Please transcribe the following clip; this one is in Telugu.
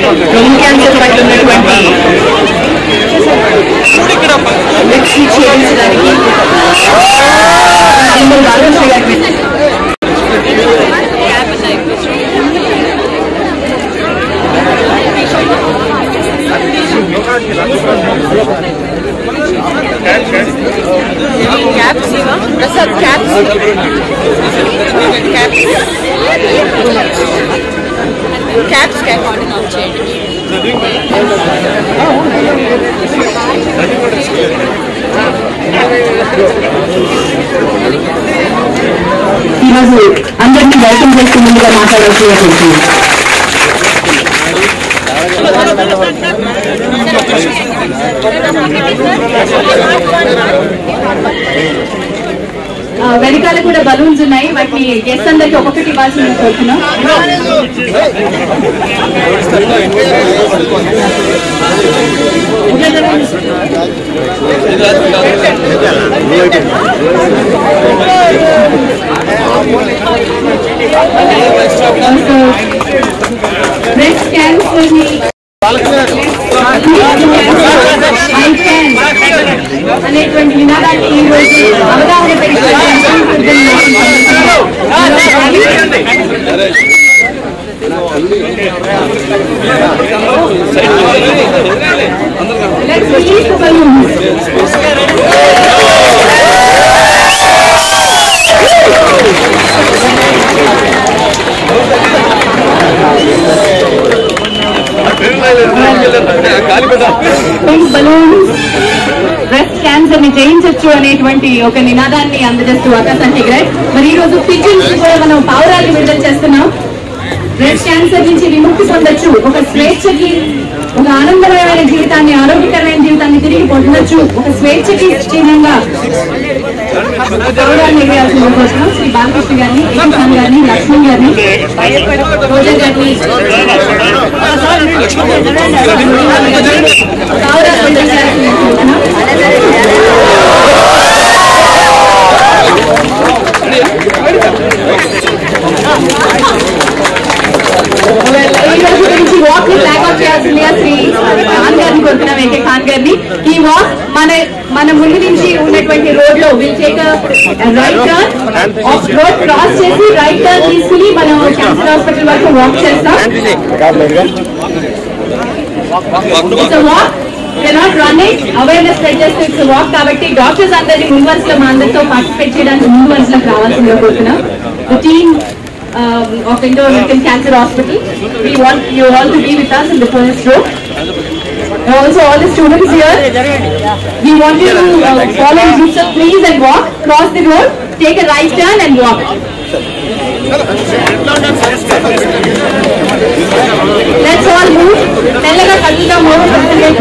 బ్రెస్ట్ క్యాన్సర్ పట్ల ఉన్నటువంటి వ్యక్తి చేయించడానికి कैप्स क्या कॉर्डन ऑफ चेंज ఈరోజు అందరినీ వెల్కమ్ చేస్తూ ముందుగా మాట్లాడాల్సిందిగా కోరుతున్నాను. వెనకాల కూడా బలూన్స్ ఉన్నాయి, వాటిని గెస్ట్ అందరికి ఒక్కొక్కటి ఇవ్వాల్సిందిగా కోరుతున్నాం. బ్రెస్ట్ క్యాన్సర్ ని అనేటువంటి నినాదాన్ని ఈ రోజు అవగాహన బలూన్స్ బ్రెస్ట్ క్యాన్సర్ ని జయించవచ్చు అనేటువంటి ఒక నినాదాన్ని అందజేస్తూ ఆకాశానికి ఎగిరాయి. మరి ఈ రోజు పిజిన్స్ కూడా మనం పావురాలు విడుదల చేస్తున్నాం. బ్రెస్ట్ క్యాన్సర్ నుంచి విముక్తి పొందొచ్చు, ఒక స్వేచ్ఛకి, ఒక ఆనందకరమైన జీవితాన్ని, ఆరోగ్యకరమైన జీవితాన్ని తిరిగి పొందొచ్చు, ఒక స్వేచ్ఛకి చిహ్నంగా పావురాలు ఎగిరాల్సిన కోరుతున్నాం. శ్రీ బాలకృష్ణ గారిని, ఏకసాన్ గారిని, లక్ష్మణ్ గారిని, రోజా గారిని పావురాలు పొందాల్సిన కోరుతున్నాం. వాక్ ని ఫ్లాగ్ ఆఫ్ చేయాల్సిందిగా శ్రీ ఖాన్ గారిని కోరుతున్నాం, వెంకయ్య ఖాన్ గారిని. ఈ వాక్ మన ముందు నుంచి ఉన్నటువంటి రోడ్ లో will take right turn, road cross చేసి రైట్ టర్న్ తీసుకుని మనం క్యాన్సర్ హాస్పిటల్ వరకు వాక్ చేస్తాం. It's walk, not running, awareness spread చేస్తే ఇట్స్ వాక్. కాబట్టి డాక్టర్స్ అందరినీ ముందు వరుసలో మా అందరితో పార్టిసిపేట్ చేయడానికి ముందు వరుసలోకి రావాల్సిందిగా కోరుతున్నాం. The team of Indo-American Cancer Hospital, we want you all to be with us in the first row. Also all the students here, we want you to follow in groups of threes and walk, cross the road, take a right turn and walk. Let's all move. Tellaga kalluga move concentrate.